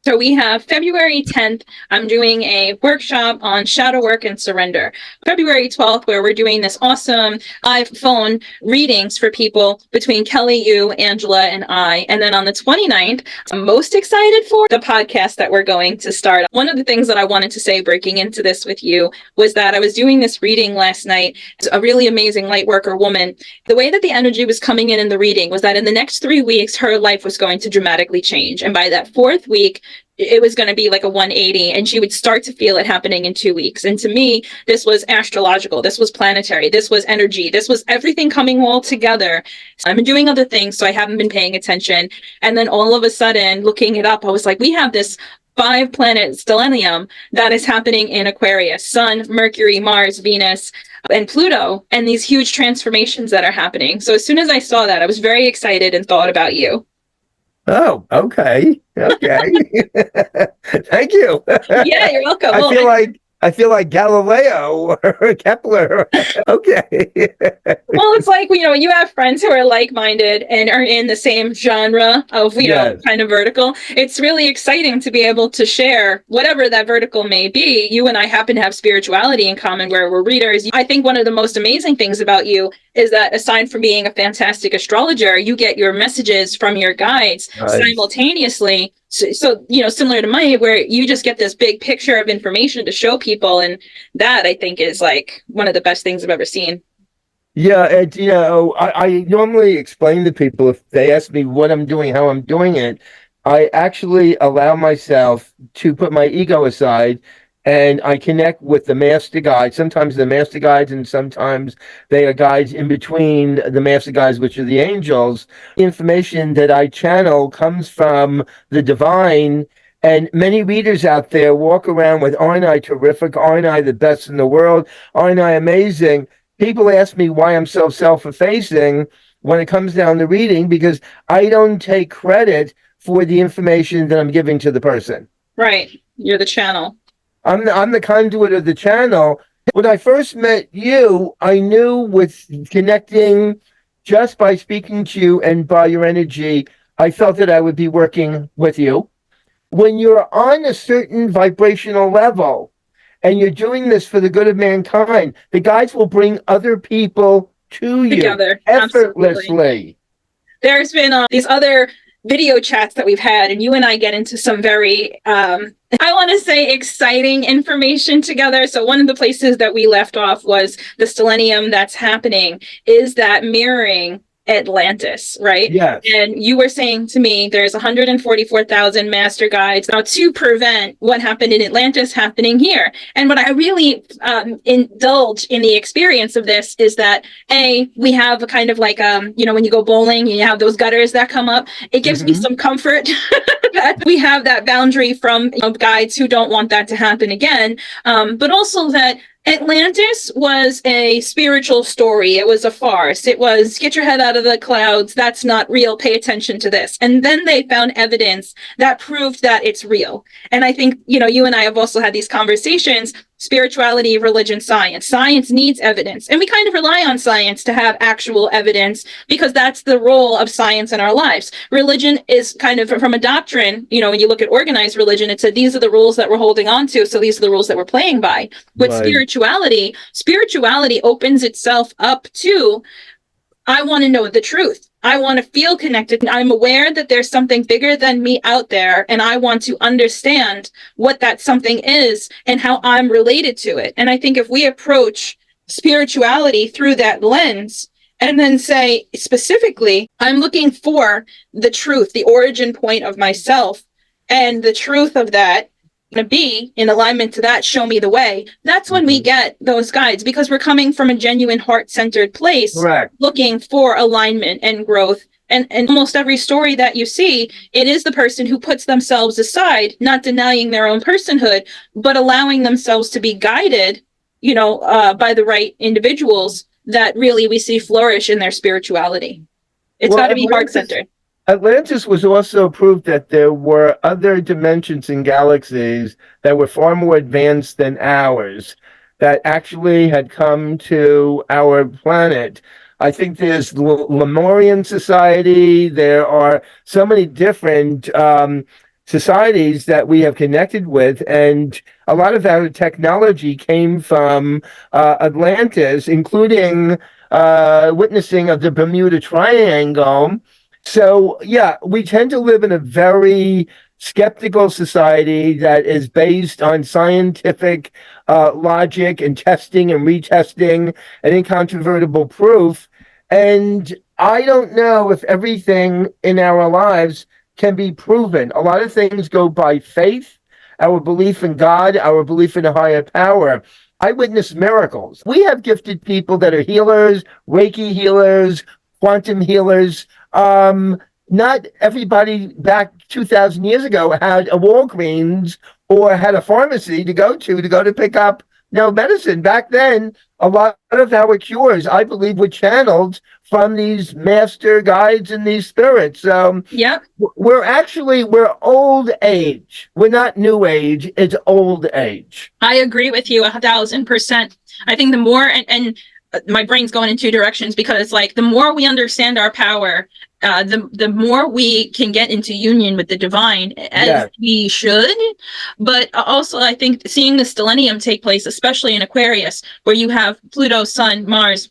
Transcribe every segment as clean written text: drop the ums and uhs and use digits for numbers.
So we have February 10th, I'm doing a workshop on shadow work and surrender. February 12th, where we're doing this awesome live phone readings for people between Kelly, you, Angela, and I. And then on the 29th, I'm most excited for the podcast that we're going to start. One of the things that I wanted to say breaking into this with you was that I was doing this reading last night. It's a really amazing light worker woman. The way that the energy was coming in the reading was that in the next 3 weeks, her life was going to dramatically change. And by that fourth week, it was going to be like a 180, and she would start to feel it happening in 2 weeks. And to me, this was astrological, this was planetary, this was energy, this was everything coming all together. So I've been doing other things, so I haven't been paying attention. And then all of a sudden, looking it up, I was like, we have this 5-planet stellium that is happening in Aquarius: Sun, Mercury, Mars, Venus, and Pluto, and these huge transformations that are happening. So as soon as I saw that, I was very excited and thought about you. Oh, okay. Okay. Thank you. Yeah, you're welcome. I feel like Galileo or Kepler. Okay. Well, it's like, you have friends who are like-minded and are in the same genre of, Yes. kind of vertical. It's really exciting to be able to share whatever that vertical may be. You and I happen to have spirituality in common where we're readers. I think one of the most amazing things about you is that aside from being a fantastic astrologer, you get your messages from your guides simultaneously. So, similar to mine, where you just get this big picture of information to show people. And that, I think, is like one of the best things I've ever seen. Yeah, I normally explain to people if they ask me what I'm doing, how I'm doing it. I actually allow myself to put my ego aside, and I connect with the master guides. Sometimes the master guides, and sometimes they are guides in between the master guides, which are the angels. The information that I channel comes from the divine. And many readers out there walk around with, aren't I terrific? Aren't I the best in the world? Aren't I amazing? People ask me why I'm so self-effacing when it comes down to reading, because I don't take credit for the information that I'm giving to the person. Right. You're the channel. I'm the conduit of the channel. When I first met you, I knew with connecting just by speaking to you and by your energy, I felt that I would be working with you. When you're on a certain vibrational level and you're doing this for the good of mankind, the guides will bring other people to you together effortlessly. Absolutely. There's been these other video chats that we've had, and you and I get into some very, I want to say, exciting information together. So one of the places that we left off was the stellium that's happening is that mirroring Atlantis, right? Yes. And you were saying to me there's 144,000 master guides now to prevent what happened in Atlantis happening here. And what I really indulge in the experience of this is that we have a kind of like when you go bowling, you have those gutters that come up. It gives me some comfort that we have that boundary from guides who don't want that to happen again, but also that Atlantis was a spiritual story. It was a farce. It was get your head out of the clouds. That's not real. Pay attention to this. And then they found evidence that proved that it's real. And I think, you and I have also had these conversations. Spirituality, religion, science. Science needs evidence. And we kind of rely on science to have actual evidence because that's the role of science in our lives. Religion is kind of from a doctrine, when you look at organized religion, it said these are the rules that we're holding on to. So these are the rules that we're playing by. With spirituality opens itself up to, I want to know the truth. I want to feel connected. I'm aware that there's something bigger than me out there, and I want to understand what that something is and how I'm related to it. And I think if we approach spirituality through that lens and then say specifically, I'm looking for the truth, the origin point of myself, and the truth of that to be in alignment to that, show me the way. That's when we get those guides, because we're coming from a genuine heart-centered place. Correct. Looking for alignment and growth. And almost every story that you see, it is the person who puts themselves aside, not denying their own personhood, but allowing themselves to be guided, by the right individuals that really we see flourish in their spirituality. It's got to be heart-centered. Atlantis was also proof that there were other dimensions and galaxies that were far more advanced than ours, that actually had come to our planet. I think there's Lemurian society. There are so many different societies that we have connected with, and a lot of our technology came from Atlantis, including witnessing of the Bermuda Triangle. So, yeah, we tend to live in a very skeptical society that is based on scientific logic and testing and retesting and incontrovertible proof. And I don't know if everything in our lives can be proven. A lot of things go by faith, our belief in God, our belief in a higher power. I witness miracles. We have gifted people that are healers, Reiki healers, quantum healers. Not everybody back 2,000 years ago had a Walgreens or had a pharmacy to go to pick up medicine. Back then, a lot of our cures, I believe, were channeled from these master guides and these spirits. Yep. We're old age. We're not new age. It's old age. I agree with you 1,000%. I think the more, and my brain's going in two directions, because like the more we understand our power, the more we can get into union with the divine, as we should. But also, I think seeing the stellium take place, especially in Aquarius, where you have Pluto, Sun, Mars,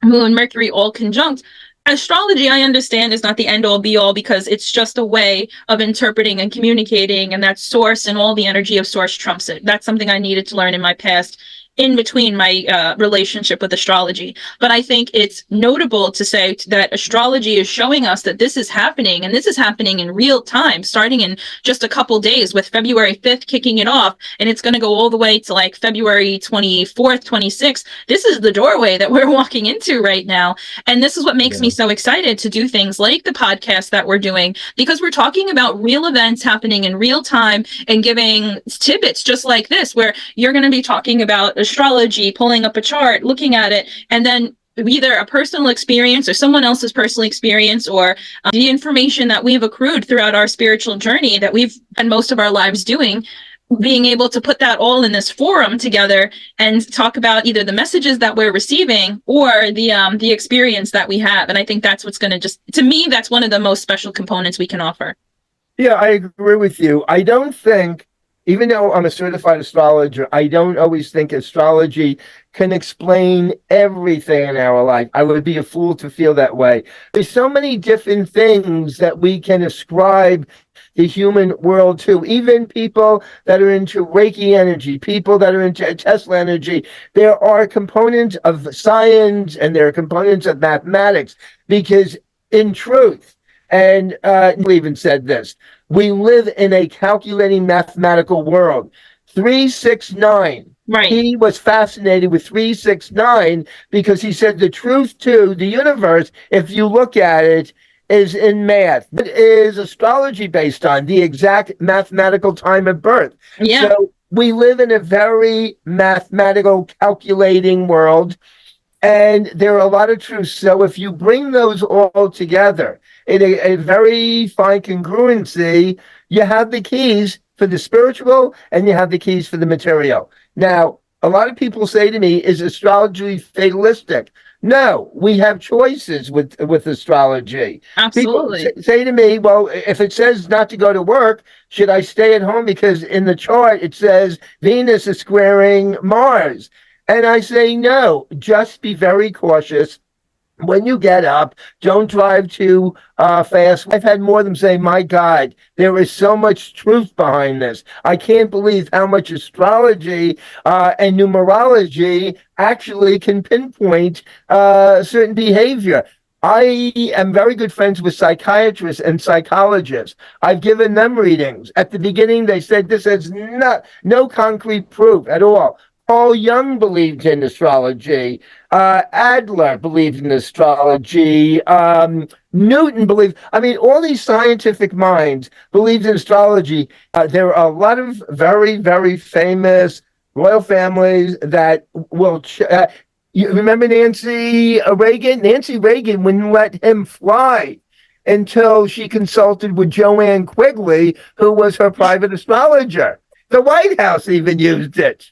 Moon, Mercury all conjunct. Astrology, I understand, is not the end all be all, because it's just a way of interpreting and communicating, and that source and all the energy of source trumps it. That's something I needed to learn in my past, in between my relationship with astrology. But I think it's notable to say that astrology is showing us that this is happening, and this is happening in real time, starting in just a couple days, with February 5th kicking it off, and it's going to go all the way to like February 24th, 26th. This is the doorway that we're walking into right now. And this is what makes me so excited to do things like the podcast that we're doing, because we're talking about real events happening in real time and giving tidbits just like this, where you're going to be talking about astrology, pulling up a chart, looking at it, and then either a personal experience or someone else's personal experience, or the information that we've accrued throughout our spiritual journey that we've spent most of our lives doing, being able to put that all in this forum together and talk about either the messages that we're receiving or the experience that we have. And I think that's what's going to to me, that's one of the most special components we can offer. Yeah, I agree with you. I don't think, even though I'm a certified astrologer, I don't always think astrology can explain everything in our life. I would be a fool to feel that way. There's so many different things that we can ascribe the human world to. Even people that are into Reiki energy, people that are into Tesla energy, there are components of science and there are components of mathematics, because in truth, and even said this, we live in a calculating mathematical world. 369. Right. He was fascinated with 369 because he said the truth to the universe, if you look at it, is in math. It is astrology based on the exact mathematical time of birth. Yeah. So we live in a very mathematical, calculating world, and there are a lot of truths. So if you bring those all together in a very fine congruency, you have the keys for the spiritual and you have the keys for the material. Now, a lot of people say to me, is astrology fatalistic? No, we have choices with astrology. Absolutely. People say to me, well, if it says not to go to work, should I stay at home? Because in the chart, it says Venus is squaring Mars. And I say, no, just be very cautious. When you get up, don't drive too fast. I've had more of them say, my God, there is so much truth behind this. I can't believe how much astrology and numerology actually can pinpoint certain behavior. I am very good friends with psychiatrists and psychologists. I've given them readings. At the beginning, they said this has no concrete proof at all. Paul Young believed in astrology. Adler believed in astrology. Newton believed. I mean, all these scientific minds believed in astrology. There are a lot of very, very famous royal families that will. You remember Nancy Reagan? Nancy Reagan wouldn't let him fly until she consulted with Joanne Quigley, who was her private astrologer. The White House even used it.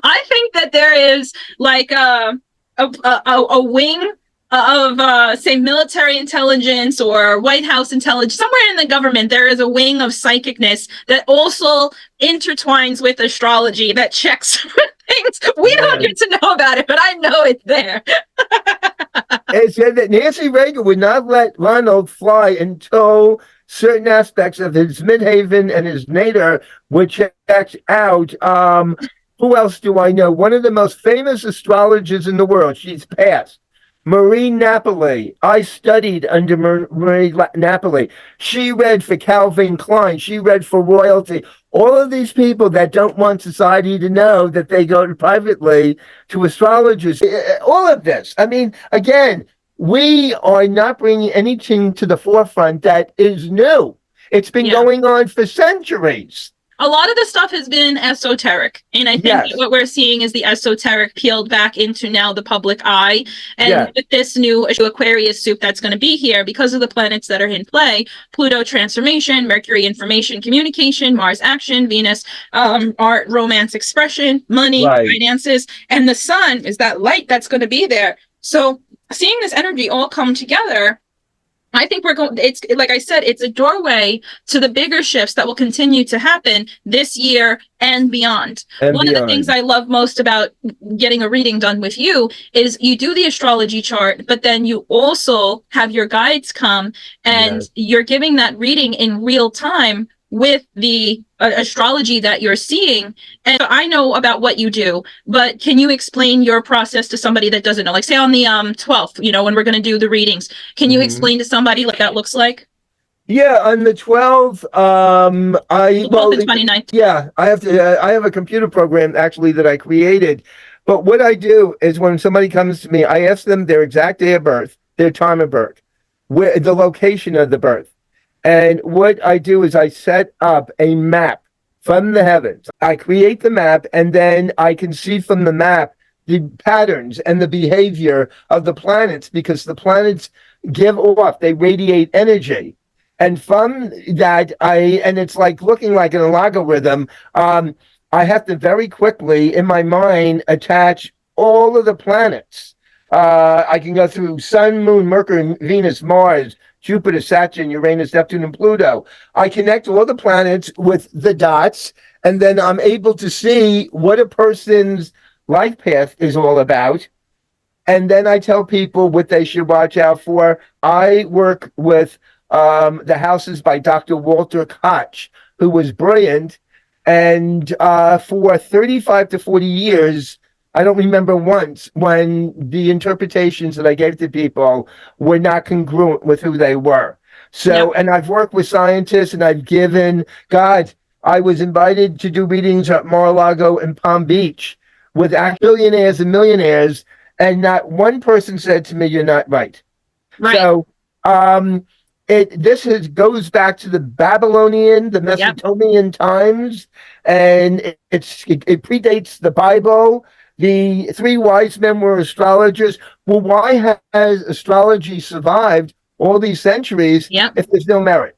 I think that there is like a wing say military intelligence or White House intelligence, somewhere in the government, there is a wing of psychicness that also intertwines with astrology that checks things. We don't Yeah. get to know about it, but I know it's there. It said that Nancy Reagan would not let Ronald fly until certain aspects of his midhaven and his nadir were checked out. Who else do I know? One of the most famous astrologers in the world. She's passed. Marie Napoli. I studied under Marie Napoli. She read for Calvin Klein. She read for royalty. All of these people that don't want society to know that they go to privately to astrologers. All of this. I mean, again, we are not bringing anything to the forefront that is new. It's been Yeah. going on for centuries. A lot of the stuff has been esoteric. And I think Yes. what we're seeing is the esoteric peeled back into now the public eye. And Yeah. with this new Aquarius soup that's going to be here, because of the planets that are in play, Pluto transformation, Mercury information communication, Mars action, Venus art, romance expression, money, Right. finances, and the sun is that light that's going to be there. So seeing this energy all come together, I think we're going, it's like I said, it's a doorway to the bigger shifts that will continue to happen this year and beyond. And One of the things beyond. I love most about getting a reading done with you is you do the astrology chart, but then you also have your guides come and Yes. you're giving that reading in real time with the astrology that you're seeing. And I know about what you do, but can you explain your process to somebody that doesn't know? Like say on the 12th, when we're going to do the readings, can you Mhm. explain to somebody what that looks like? Yeah, on the 12th, The 12th and 29th. yeah, I have a computer program actually that I created. But what I do is when somebody comes to me, I ask them their exact day of birth, their time of birth, where the location of the birth. And what I do is I set up a map from the heavens. I create the map and then I can see from the map the patterns and the behavior of the planets because the planets give off, they radiate energy. And from that, and it's like looking like an algorithm. I have to very quickly in my mind attach all of the planets. I can go through Sun, Moon, Mercury, Venus, Mars, Jupiter, Saturn, Uranus, Neptune, and Pluto. I connect all the planets with the dots, and then I'm able to see what a person's life path is all about. And then I tell people what they should watch out for. I work with the houses by Dr. Walter Koch, who was brilliant. And for 35 to 40 years, I don't remember once when the interpretations that I gave to people were not congruent with who they were. So, and I've worked with scientists and I've given, God, I was invited to do readings at Mar-a-Lago and Palm Beach with billionaires and millionaires, and not one person said to me, "You're not right." Right. So, goes back to the Babylonian, the Mesopotamian times, and it predates the Bible. The three wise men were astrologers. Well, why has astrology survived all these centuries if there's no merit?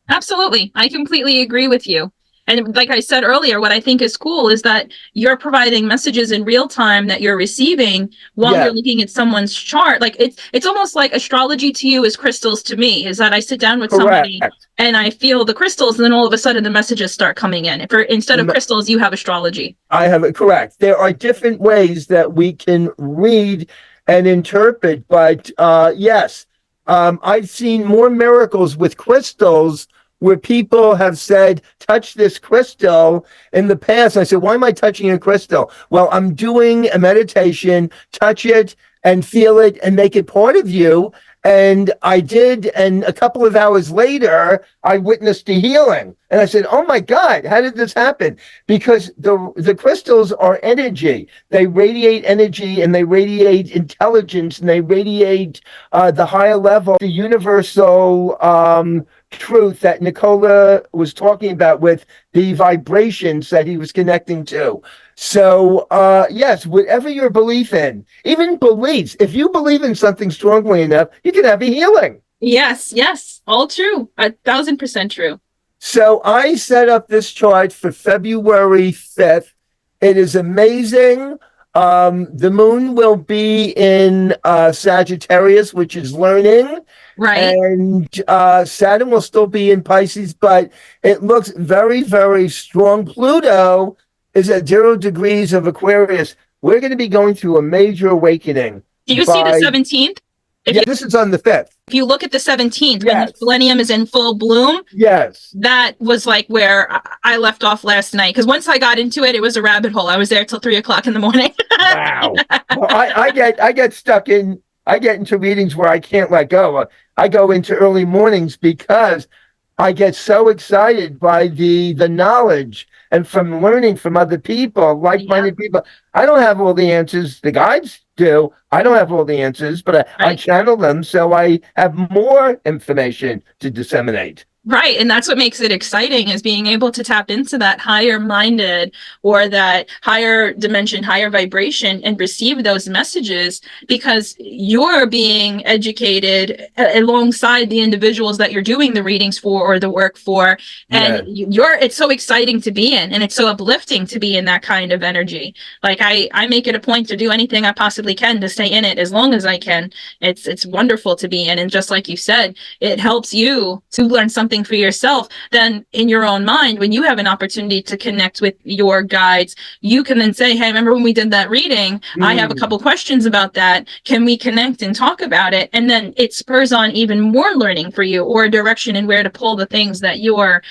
Absolutely. I completely agree with you. And like I said earlier, what I think is cool is that you're providing messages in real time that you're receiving while you're looking at someone's chart. Like it's almost like astrology to you is crystals to me, is that I sit down with somebody and I feel the crystals and then all of a sudden the messages start coming in. Instead of crystals, you have astrology. I have it correct. There are different ways that we can read and interpret, but yes, I've seen more miracles with crystals where people have said, touch this crystal in the past. I said, why am I touching a crystal? Well, I'm doing a meditation, touch it and feel it and make it part of you. And I did. And a couple of hours later, I witnessed a healing. And I said, oh my God, how did this happen? Because the crystals are energy. They radiate energy and they radiate intelligence and they radiate the higher level, the universal truth that Nicola was talking about with the vibrations that he was connecting to. So, yes, whatever your belief in, even beliefs, if you believe in something strongly enough, you can have a healing. Yes, all true. 1,000% true. So I set up this chart for February 5th. It is amazing. The moon will be in Sagittarius, which is learning, Right? and Saturn will still be in Pisces, but it looks very, very strong. Pluto is at 0 degrees of Aquarius. We're going to be going through a major awakening Do you see the by, 17th? If yeah, you this is on the 5th. if you look at the 17th, when the Yes, Stellium is in full bloom, yes. that was like where I left off last night. Because once I got into it, it was a rabbit hole. I was there till 3 o'clock in the morning. Wow. Well, I get stuck in, I get into readings where I can't let go. I go into early mornings because I get so excited by the knowledge and from learning from other people, Yeah, like-minded people. I don't have all the answers. The guides do. I don't have all the answers, but I right. channel them so I have more information to disseminate. Right. And that's what makes it exciting is being able to tap into that higher minded or that higher dimension, higher vibration and receive those messages because you're being educated alongside the individuals that you're doing the readings for or the work for. And Yeah. it's so exciting to be in and it's so uplifting to be in that kind of energy. Like I make it a point to do anything I possibly can to stay in it as long as I can. It's wonderful to be in. And just like you said, it helps you to learn something for yourself. Then in your own mind, when you have an opportunity to connect with your guides, you can then say, hey, remember when we did that reading? I have a couple questions about that. Can we connect and talk about it? And then it spurs on even more learning for you or a direction in where to pull the things that you're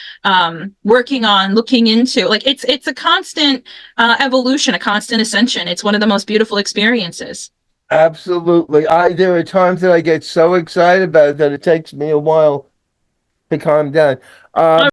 working on, looking into. Like it's a constant evolution, a constant ascension. It's one of the most beautiful experiences. Absolutely. There are times that I get so excited about it that it takes me a while to calm down.